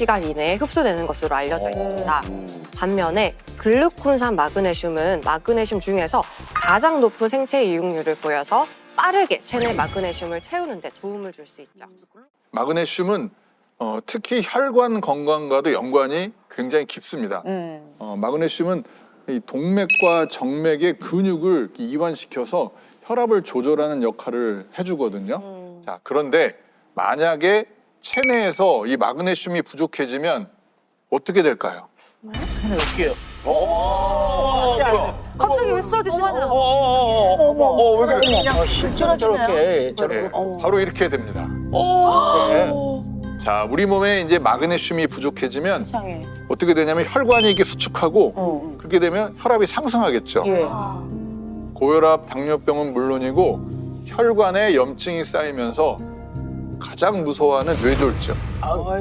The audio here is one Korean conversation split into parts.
24시간 이내에 흡수되는 것으로 알려져 있습니다. 반면에 글루콘산 마그네슘은 마그네슘 중에서 가장 높은 생체 이용률을 보여서 빠르게 체내 마그네슘을 채우는 데 도움을 줄 수 있죠. 마그네슘은 특히 혈관 건강과도 연관이 굉장히 깊습니다. 마그네슘은 이 동맥과 정맥의 근육을 이완시켜서 혈압을 조절하는 역할을 해주거든요. 자, 그런데 만약에 체내에서 이 마그네슘이 부족해지면 어떻게 될까요? 어떻게요? 갑자기 왜 쓰러지시나? 왜 그래? 실수로 저렇게. 네, 바로 이렇게 됩니다. 네. 자, 우리 몸에 이제 마그네슘이 부족해지면 어떻게 되냐면 혈관이 이게 수축하고 그렇게 되면 혈압이 상승하겠죠. 예. 고혈압, 당뇨병은 물론이고 혈관에 염증이 쌓이면서 가장 무서워하는 뇌졸중,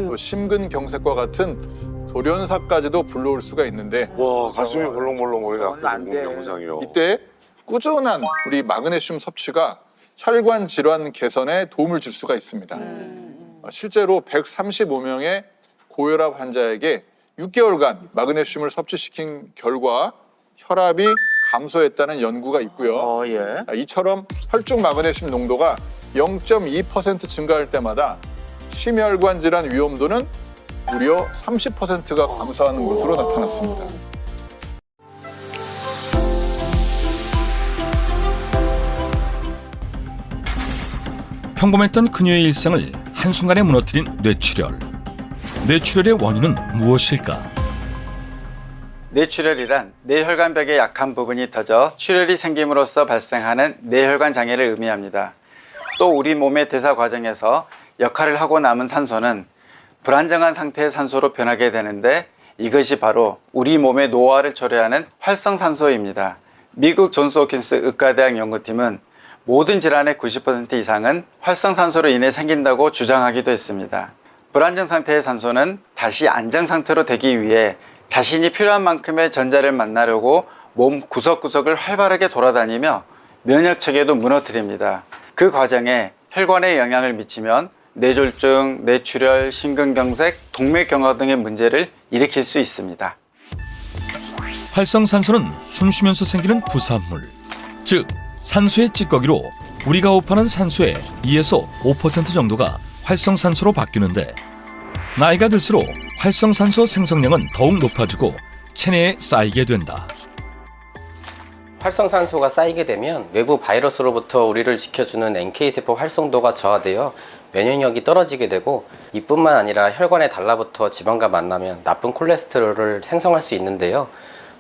또 심근경색과 같은 돌연사까지도 불러올 수가 있는데 와 가슴이 벌렁벌렁거리다. 그건 안 돼. 영상이요. 이때 꾸준한 우리 마그네슘 섭취가 혈관 질환 개선에 도움을 줄 수가 있습니다. 실제로 135명의 고혈압 환자에게 6개월간 마그네슘을 섭취시킨 결과 혈압이 감소했다는 연구가 있고요. 예. 이처럼 혈중 마그네슘 농도가 0.2% 증가할 때마다 심혈관 질환 위험도는 무려 30%가 감소하는 것으로 나타났습니다. 평범했던 그녀의 일상을 한순간에 무너뜨린 뇌출혈. 뇌출혈의 원인은 무엇일까? 뇌출혈이란 뇌혈관벽의 약한 부분이 터져 출혈이 생김으로써 발생하는 뇌혈관 장애를 의미합니다. 또 우리 몸의 대사 과정에서 역할을 하고 남은 산소는 불안정한 상태의 산소로 변하게 되는데 이것이 바로 우리 몸의 노화를 초래하는 활성산소입니다. 미국 존스 홉킨스 의과대학 연구팀은 모든 질환의 90% 이상은 활성산소로 인해 생긴다고 주장하기도 했습니다. 불안정 상태의 산소는 다시 안정 상태로 되기 위해 자신이 필요한 만큼의 전자를 만나려고 몸 구석구석을 활발하게 돌아다니며 면역체계도 무너뜨립니다. 그 과정에 혈관에 영향을 미치면 뇌졸중, 뇌출혈, 심근경색, 동맥경화 등의 문제를 일으킬 수 있습니다. 활성산소는 숨쉬면서 생기는 부산물, 즉 산소의 찌꺼기로 우리가 호흡하는 산소의 2에서 5% 정도가 활성산소로 바뀌는데 나이가 들수록 활성산소 생성량은 더욱 높아지고 체내에 쌓이게 된다. 활성산소가 쌓이게 되면 외부 바이러스로부터 우리를 지켜주는 NK세포 활성도가 저하되어 면역력이 떨어지게 되고 이뿐만 아니라 혈관에 달라붙어 지방과 만나면 나쁜 콜레스테롤을 생성할 수 있는데요.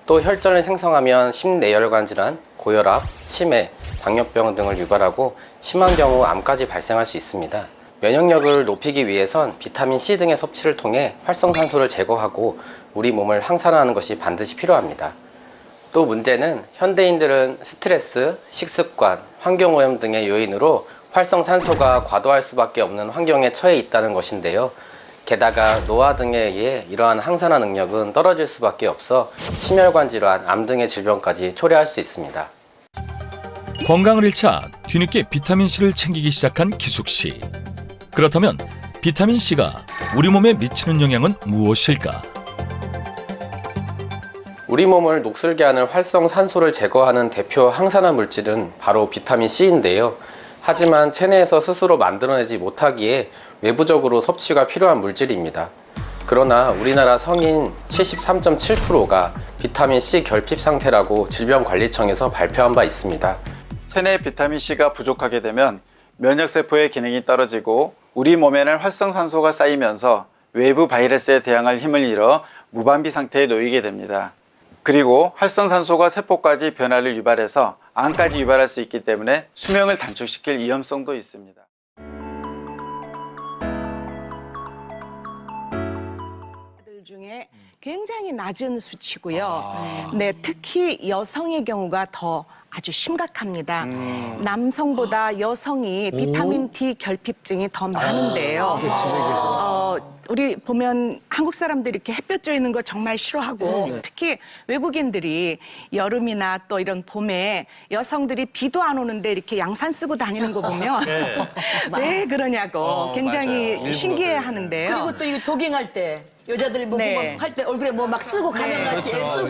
또 혈전을 생성하면 심내혈관 질환, 고혈압, 치매, 당뇨병 등을 유발하고 심한 경우 암까지 발생할 수 있습니다. 면역력을 높이기 위해선 비타민 C 등의 섭취를 통해 활성산소를 제거하고 우리 몸을 항산화하는 것이 반드시 필요합니다. 또 문제는 현대인들은 스트레스, 식습관, 환경오염 등의 요인으로 활성산소가 과도할 수밖에 없는 환경에 처해 있다는 것인데요. 게다가 노화 등에 의해 이러한 항산화 능력은 떨어질 수밖에 없어 심혈관 질환, 암 등의 질병까지 초래할 수 있습니다. 건강을 잃자 뒤늦게 비타민C를 챙기기 시작한 기숙씨. 그렇다면 비타민C가 우리 몸에 미치는 영향은 무엇일까? 우리 몸을 녹슬게 하는 활성산소를 제거하는 대표 항산화 물질은 바로 비타민C인데요. 하지만 체내에서 스스로 만들어내지 못하기에 외부적으로 섭취가 필요한 물질입니다. 그러나 우리나라 성인 73.7%가 비타민C 결핍 상태라고 질병관리청에서 발표한 바 있습니다. 체내에 비타민C가 부족하게 되면 면역세포의 기능이 떨어지고 우리 몸에는 활성산소가 쌓이면서 외부 바이러스에 대항할 힘을 잃어 무방비 상태에 놓이게 됩니다. 그리고 활성산소가 세포까지 변화를 유발해서 암까지 유발할 수 있기 때문에 수명을 단축시킬 위험성도 있습니다. 중에 굉장히 낮은 수치고요. 네, 특히 여성의 경우가 더 아주 심각합니다. 남성보다 여성이 비타민 D 결핍증이 더 많은데요. 우리 보면 한국 사람들이 이렇게 햇볕 쬐 있는 거 정말 싫어하고 특히 외국인들이 여름이나 또 이런 봄에 여성들이 비도 안 오는데 이렇게 양산 쓰고 다니는 거 보면 왜 그러냐고 굉장히 맞아요. 신기해 하는데요. 그리고 또 이거 조깅할 때 여자들이 뭐 네. 할 때 얼굴에 뭐 막 쓰고 가면 같이 쓰고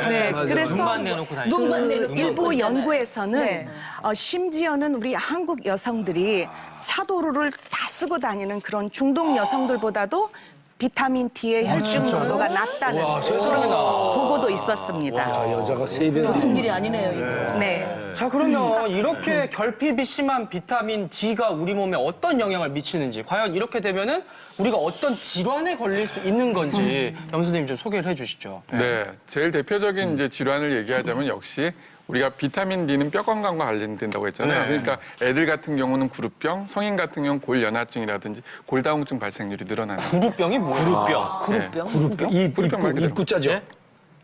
네, 그래서 눈만 내놓고 다니죠. 눈만 내놓고 일부 있잖아요. 연구에서는 네. 심지어는 우리 한국 여성들이 차도루를 다 쓰고 다니는 그런 중동 여성들보다도 비타민 D의 혈중 농도가 낮다는 그런 보고도 있었습니다. 여자가 3배. 보통 일이 아니네요, 이거. 네. 자, 그러면 이렇게 결핍이 심한 비타민 D가 우리 몸에 어떤 영향을 미치는지, 과연 이렇게 되면은 우리가 어떤 질환에 걸릴 수 있는 건지 염 선생님 좀 소개를 해주시죠. 네, 제일 대표적인 이제 질환을 얘기하자면 역시 우리가 비타민 D는 뼈 건강과 관련된다고 했잖아요. 그러니까 애들 같은 경우는 구루병, 성인 같은 경우는 골연화증이라든지 골다공증 발생률이 늘어나는. 구루병이 뭐예요? 구루병. 구루병? 구루병 말 그대로. 입구자죠.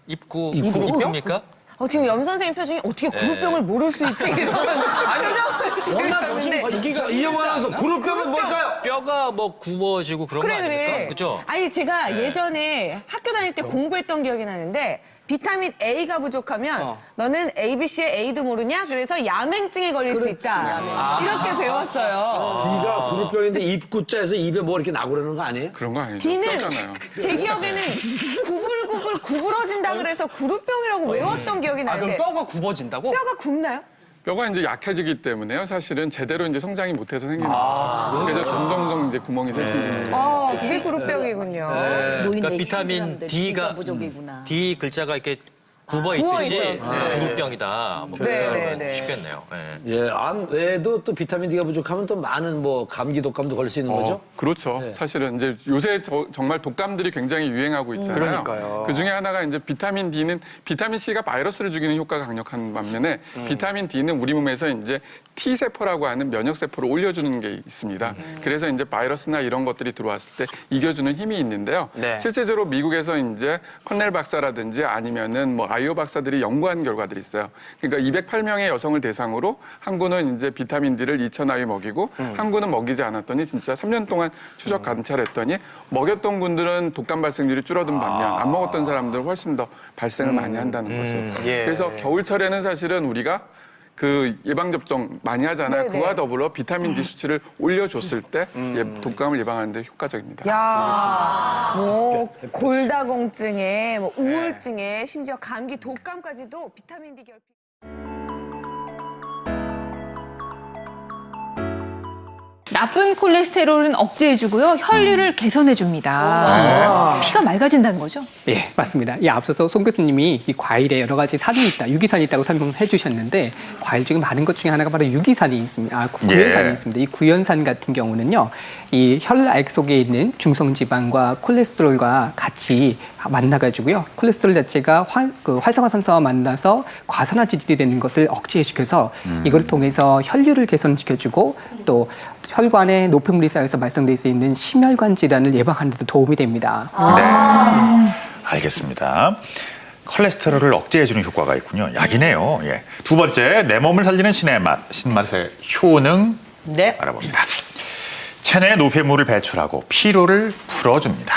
입구 구루병입니까? 지금 염 선생님 표정이 어떻게 구루병을 모를 수 있지? 이런 표정을 지으셨는데 이영환 아나운서 구루병은 뭘까요? 뼈가 뭐 굽어지고 그런 거 아닙니까? 그죠? 아니 제가 예전에 학교 다닐 때 공부했던 기억이 나는데 비타민 A가 부족하면 너는 ABC의 A도 모르냐? 그래서 야맹증에 걸릴 수 있다. 이렇게 배웠어요. D가 구루병인데 입구자에서 입에 뭐 이렇게 나고 그러는 거 아니에요? 그런 거 아니죠? D는 뼈잖아요. 제 기억에는 구불구불 구부러진다 그래서 구루병이라고 외웠던 기억이 아, 그럼 나는데 뼈가 굽어진다고? 뼈가 굽나요? 뼈가 이제 약해지기 때문에요. 사실은 제대로 이제 성장이 못해서 생기는 거죠. 그래서 점점 이제 구멍이 생기는 거예요. 그게 구루병이군요. 그러니까 비타민 D가 부족이구나. D 글자가 이렇게 굽어 부어 있듯이 있어서. 구루병이다. 뭐 네, 그러면 네. 쉽겠네요. 예. 예, 암 외에도 또 비타민 D가 부족하면 또 많은 뭐 감기, 독감도 걸릴 수 있는 거죠? 그렇죠. 사실은 이제 요새 정말 독감들이 굉장히 유행하고 있잖아요. 그러니까요. 그 중에 하나가 이제 비타민 D는 비타민 C가 바이러스를 죽이는 효과가 강력한 반면에 비타민 D는 우리 몸에서 이제 T 세포라고 하는 면역 세포를 올려주는 게 있습니다. 그래서 이제 바이러스나 이런 것들이 들어왔을 때 이겨주는 힘이 있는데요. 네. 실제적으로 미국에서 이제 컨넬 박사라든지 아니면은 뭐 아이오 박사들이 연구한 결과들이 있어요. 그러니까 208명의 여성을 대상으로 한 구는 이제 비타민 D를 2,000아이 먹이고 한 구는 먹이지 않았더니 진짜 3년 동안 추적 관찰했더니 먹였던 분들은 독감 발생률이 줄어든 반면 안 먹었던 사람들은 훨씬 더 발생을 많이 한다는 거죠. 예. 그래서 겨울철에는 사실은 우리가 그 예방접종 많이 하잖아요. 그와 더불어 비타민 D 수치를 올려줬을 때 독감을 예방하는 데 효과적입니다. 야, 뭐 골다공증에 뭐 우울증에 심지어 감기, 독감까지도 비타민 D 결핍. 나쁜 콜레스테롤은 억제해주고요. 혈류를 개선해줍니다. 피가 맑아진다는 거죠? 예, 맞습니다. 앞서서 송 교수님이 이 과일에 여러 가지 산이 있다, 유기산이 있다고 설명해 주셨는데 과일 중에 많은 것 중에 하나가 바로 유기산이 있습니다. 구연산이 있습니다. 이 구연산 같은 경우는요, 이 혈액 속에 있는 중성지방과 콜레스테롤과 같이 만나가지고요, 콜레스테롤 자체가 활성화산소와 만나서 과산화 지질이 되는 것을 억제시켜서 이걸 통해서 혈류를 개선시켜주고 또 혈관에 노폐물이 쌓여서 발생될 수 있는 심혈관 질환을 예방하는 데 도움이 됩니다. 네, 알겠습니다. 콜레스테롤을 억제해주는 효과가 있군요. 약이네요. 예. 두 번째, 내 몸을 살리는 신의 맛, 신맛의 효능 알아봅니다. 체내에 노폐물을 배출하고 피로를 풀어줍니다.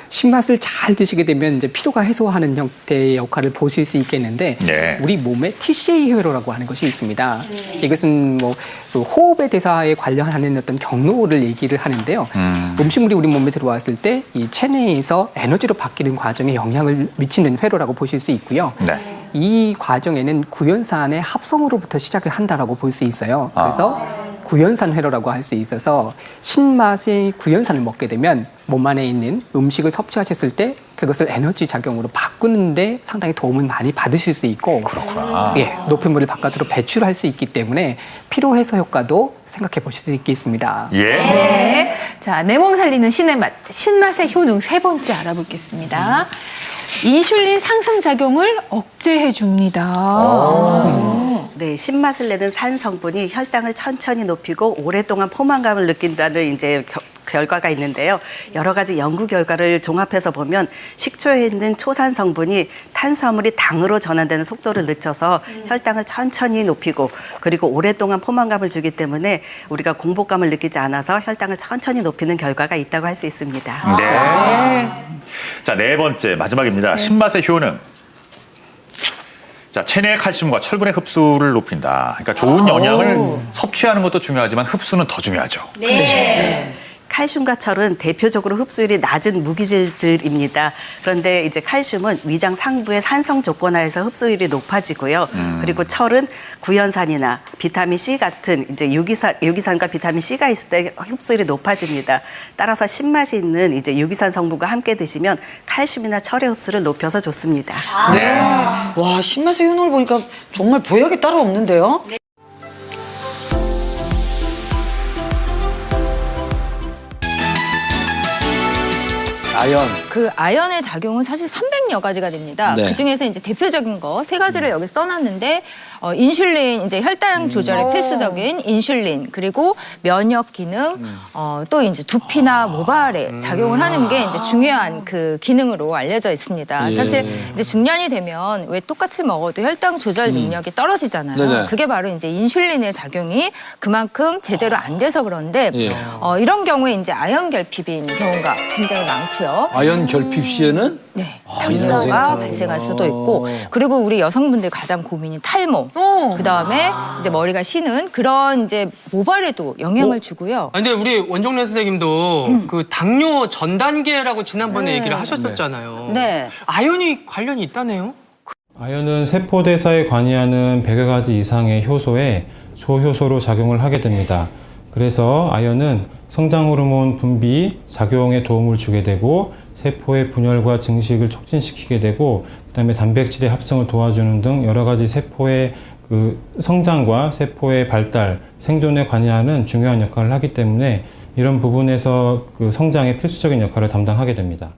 신맛을 잘 드시게 되면 이제 피로가 해소하는 형태의 역할을 보실 수 있겠는데 우리 몸에 TCA 회로라고 하는 것이 있습니다. 이것은 뭐 그 호흡의 대사에 관련하는 어떤 경로를 얘기를 하는데요. 음식물이 우리 몸에 들어왔을 때 이 체내에서 에너지로 바뀌는 과정에 영향을 미치는 회로라고 보실 수 있고요. 이 과정에는 구연산의 합성으로부터 시작을 한다라고 볼 수 있어요. 그래서 구연산 회로라고 할 수 있어서 신맛의 구연산을 먹게 되면 몸 안에 있는 음식을 섭취하셨을 때 그것을 에너지 작용으로 바꾸는데 상당히 도움을 많이 받으실 수 있고, 예, 노폐물을 바깥으로 배출할 수 있기 때문에 피로 해소 효과도 생각해 보실 수 있겠습니다. 네. 자, 내 몸 살리는 신의 맛, 신맛의 효능 세 번째 알아보겠습니다. 인슐린 상승 작용을 억제해 줍니다. 네, 신맛을 내는 산 성분이 혈당을 천천히 높이고 오랫동안 포만감을 느낀다는 이제 결과가 있는데요. 여러 가지 연구 결과를 종합해서 보면 식초에 있는 초산 성분이 탄수화물이 당으로 전환되는 속도를 늦춰서 혈당을 천천히 높이고 그리고 오랫동안 포만감을 주기 때문에 우리가 공복감을 느끼지 않아서 혈당을 천천히 높이는 결과가 있다고 할 수 있습니다. 네. 자, 네 번째 마지막입니다. 신맛의 효능. 자, 체내 칼슘과 철분의 흡수를 높인다. 그러니까 좋은 영양을 섭취하는 것도 중요하지만 흡수는 더 중요하죠. 네. 칼슘과 철은 대표적으로 흡수율이 낮은 무기질들입니다. 그런데 이제 칼슘은 위장 상부의 산성 조건하에서 흡수율이 높아지고요. 그리고 철은 구연산이나 비타민 C 같은 이제 유기산과 비타민 C가 있을 때 흡수율이 높아집니다. 따라서 신맛이 있는 이제 유기산 성분과 함께 드시면 칼슘이나 철의 흡수를 높여서 좋습니다. 네. 와, 신맛의 효능을 보니까 정말 보약이 따로 없는데요? 아연. 그 아연의 작용은 사실 300여 가지가 됩니다. 네. 그 중에서 이제 대표적인 거 세 가지를 여기 써놨는데 인슐린 이제 혈당 조절에 필수적인 인슐린 그리고 면역 기능 또 이제 두피나 모발에 작용을 하는 게 이제 중요한 그 기능으로 알려져 있습니다. 예. 사실 이제 중년이 되면 왜 똑같이 먹어도 혈당 조절 능력이 떨어지잖아요. 네네. 그게 바로 이제 인슐린의 작용이 그만큼 제대로 안 돼서 그런데 예. 이런 경우에 이제 아연 결핍인 경우가 굉장히 많고요. 아연 결핍 시에는 네, 이런 당뇨가 생각. 발생할 수도 있고 그리고 우리 여성분들 가장 고민인 탈모 그다음에 이제 머리가 쉬는 그런 이제 모발에도 영향을 주고요. 근데 우리 원정래 선생님도 그 당뇨 전 단계라고 지난번에 얘기를 하셨었잖아요. 네. 아연이 관련이 있다네요. 아연은 세포대사에 관여하는 100여 가지 이상의 효소에 조효소로 작용을 하게 됩니다. 그래서 아연은 성장 호르몬 분비 작용에 도움을 주게 되고 세포의 분열과 증식을 촉진시키게 되고 그다음에 단백질의 합성을 도와주는 등 여러 가지 세포의 그 성장과 세포의 발달, 생존에 관여하는 중요한 역할을 하기 때문에 이런 부분에서 그 성장의 필수적인 역할을 담당하게 됩니다.